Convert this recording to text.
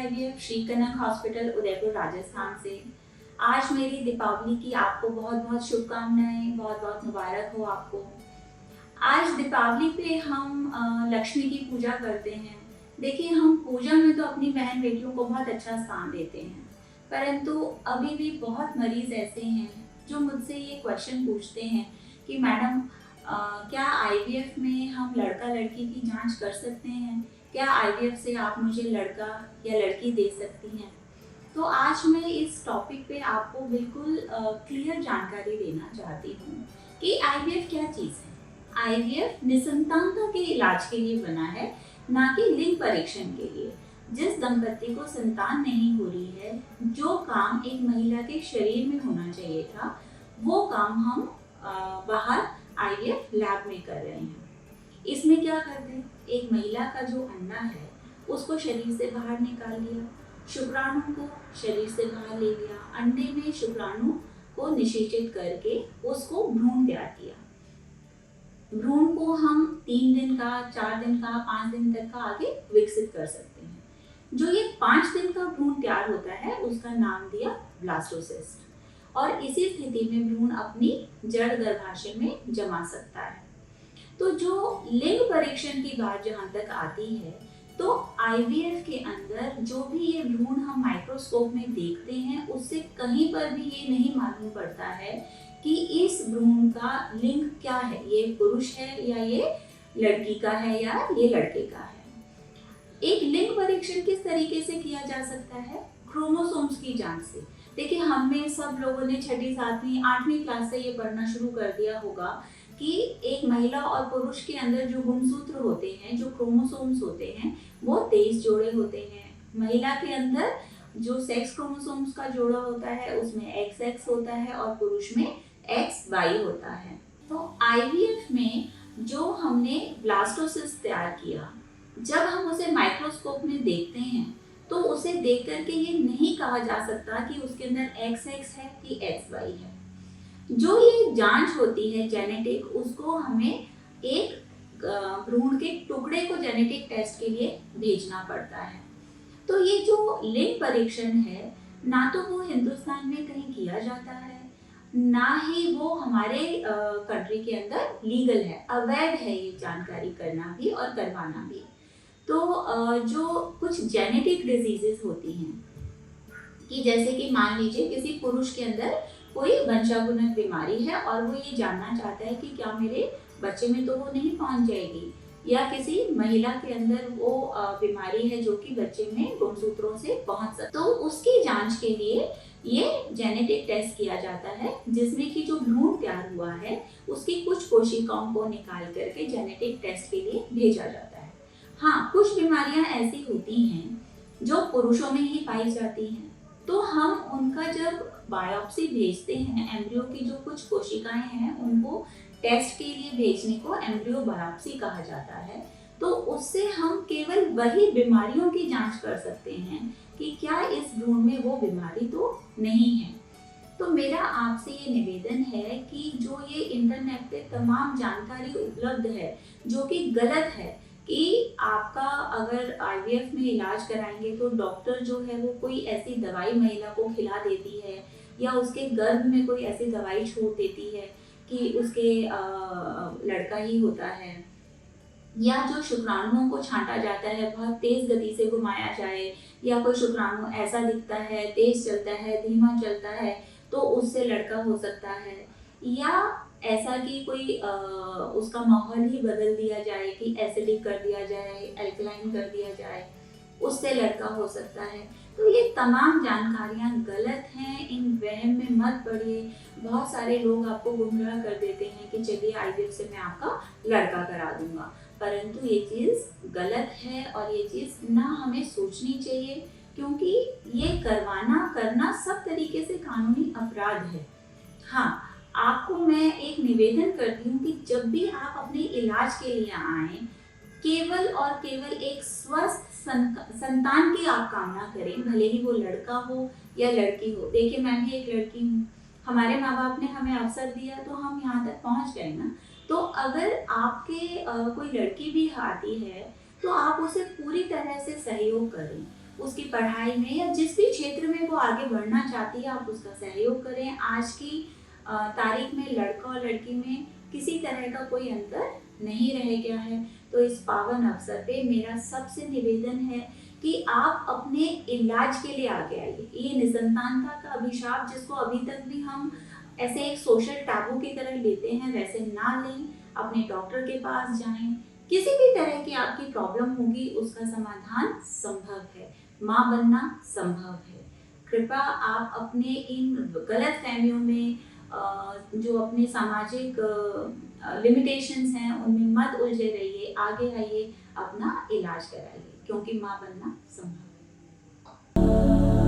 IVF Shri कनक hospital Udaipur Rajasthan से। आज मेरी दीपावली की आपको बहुत बहुत शुभकामनाएं, बहुत बहुत मुबारक हो आपको। आज दीपावली पे हम लक्ष्मी की पूजा करते हैं। देखिए, हम पूजा में तो अपनी बहन बेटियों को बहुत अच्छा स्थान देते हैं, परंतु अभी भी बहुत मरीज ऐसे हैं जो मुझसे ये क्वेश्चन पूछते हैं कि मैडम क्या आईवीएफ में हम लड़का लड़की की जांच कर सकते हैं? क्या आईवीएफ से आप मुझे लड़का या लड़की दे सकती हैं? तो आज मैं इस टॉपिक पे आपको बिल्कुल क्लियर जानकारी देना चाहती हूँ कि आईवीएफ क्या चीज़ है। आईवीएफ निसंतानता के इलाज के लिए बना है, ना कि लिंग परीक्षण के लिए। जिस दंपति को संतान नहीं हो रही है, जो काम एक महिला के शरीर में होना चाहिए था, वो काम हम बाहर आईवीएफ लैब में कर रहे हैं। इसमें क्या करते हैं, एक महिला का जो अंडा है उसको शरीर से बाहर निकाल लिया, शुक्राणु को शरीर से बाहर ले लिया, अंडे में शुक्राणु को निषेचित करके उसको भ्रूण तैयार किया। भ्रूण को हम 3 दिन का, 4 दिन का, 5 दिन तक का आगे विकसित कर सकते हैं। जो ये 5 दिन का भ्रूण तैयार होता है उसका नाम दिया ब्लास्टोसिस्ट, और इसी स्थिति में भ्रूण अपनी जड़ गर्भाशय में जमा सकता है। तो जो लिंग परीक्षण की बात जहाँ तक आती है, तो आईवीएफ के अंदर जो भी ये भ्रूण हम माइक्रोस्कोप में देखते हैं, उससे कहीं पर भी ये नहीं मालूम पड़ता है कि इस भ्रूण का लिंग क्या है, ये पुरुष है या ये लड़की का है या ये लड़के का है। एक लिंग परीक्षण किस तरीके से किया जा सकता है? क्रोमोसोम्स की जांच से। देखिए, हमें सब लोगों ने 6ठी, 7वीं, 8वीं क्लास से ये पढ़ना शुरू कर दिया होगा कि एक महिला और पुरुष के अंदर जो गुणसूत्र होते हैं, जो क्रोमोसोम्स होते हैं, वो 23 जोड़े होते हैं। महिला के अंदर जो सेक्स क्रोमोसोम्स का जोड़ा होता है उसमें XX होता है और पुरुष में XY होता है। तो आईवीएफ में जो हमने ब्लास्टोसिस्ट तैयार किया, जब हम उसे माइक्रोस्कोप में देखते हैं तो उसे देख करके ये नहीं कहा जा सकता कि उसके अंदर XX है कि XY है। जो ये जांच होती है जेनेटिक, उसको हमें एक भ्रूण के टुकड़े को जेनेटिक टेस्ट के लिए भेजना पड़ता है। तो ये जो लिंग परीक्षण है, ना तो वो हिंदुस्तान में कहीं किया जाता है, ना ही वो हमारे कंट्री के अंदर लीगल है, अवैध है ये जानकारी करना भी और करवाना भी। तो जो कुछ जेनेटिक डिजीजेस होती हैं, कि जैसे कि मान लीजिए किसी पुरुष के अंदर कोई वंशानुगत बीमारी है और वो ये जानना चाहता है कि क्या मेरे बच्चे में तो वो नहीं पहुंच जाएगी, या किसी महिला के अंदर वो बीमारी है जो कि बच्चे में गुणसूत्रों से पहुंच सकती, तो उसकी जांच के लिए ये जेनेटिक टेस्ट किया जाता है, जिसमें कि जो भ्रूण तैयार हुआ है उसकी कुछ कोशिकाओं को निकाल करके जेनेटिक टेस्ट के लिए भेजा जाता है। हाँ, कुछ बीमारियां ऐसी होती हैं जो पुरुषों में ही पाई जाती हैं, तो हम उनका जब बायोप्सी भेजते हैं, एम्ब्रियो की जो कुछ कोशिकाएं हैं उनको टेस्ट के लिए भेजने को एम्ब्रियो बायोप्सी कहा जाता है। तो उससे हम केवल वही बीमारियों की जांच कर सकते हैं कि क्या इस भ्रूण में वो बीमारी तो नहीं है। तो मेरा आपसे ये निवेदन है कि जो ये इंटरनेट पे तमाम जानकारी उपलब्ध है जो कि गलत है, कि आपका अगर आईवीएफ में इलाज कराएंगे तो डॉक्टर जो है वो कोई ऐसी दवाई महिला को खिला देती है, या उसके गर्भ में कोई ऐसी दवाई छोड़ देती है कि उसके लड़का ही होता है, या जो शुक्राणुओं को छांटा जाता है बहुत तेज गति से घुमाया जाए, या कोई शुक्राणु ऐसा दिखता है, तेज चलता है, धीमा चलता है, तो उससे लड़का हो सकता है, या ऐसा कि कोई उसका माहौल ही बदल दिया जाए, कि एसिडिक कर दिया जाए, अल्कलाइन कर दिया जाए, उससे लड़का हो सकता है। तो ये तमाम जानकारियाँ गलत हैं, इन वहम में मत पड़िए। बहुत सारे लोग आपको गुमराह कर देते हैं कि चलिए आईवीएफ से मैं आपका लड़का करा दूंगा, परंतु ये चीज़ गलत है और ये चीज़ ना हमें सोचनी चाहिए, क्योंकि ये करना सब तरीके से कानूनी अपराध है। हाँ, आपको मैं एक निवेदन करती हूँ कि जब भी आप अपने इलाज के लिए आए, केवल और केवल एक स्वस्थ संतान की आप कामना करें, भले ही वो लड़का हो या लड़की हो। देखिए, मैं भी एक लड़की हूँ, हमारे माँ बाप ने हमें अवसर दिया तो हम यहाँ तक पहुँच गए ना। तो अगर आपके कोई लड़की भी आती है तो आप उसे पूरी तरह से सहयोग करें, उसकी पढ़ाई में या जिस भी क्षेत्र में वो आगे बढ़ना चाहती है, आप उसका सहयोग करें। आज की तारीख में लड़का और लड़की में किसी तरह का कोई अंतर नहीं रह गया है। तो इस पावन अवसर पे मेरा सबसे निवेदन है कि आप अपने इलाज के लिए आगे आइए। ये निसंतानता का अभिशाप, जिसको अभी तक भी हम ऐसे एक सोशल टैबू की तरह लेते हैं, वैसे ना लें। अपने डॉक्टर के पास जाएं। किसी भी तरह की आपकी प्रॉब्लम होगी, उसका समाधान संभव है। माँ बनना संभव है। कृपया आप अपने इन गलत फहमियों में, जो अपने सामाजिक लिमिटेशंस हैं, उनमें मत उलझे रहिए। आगे आइए, अपना इलाज कराइए, क्योंकि माँ बनना संभव है।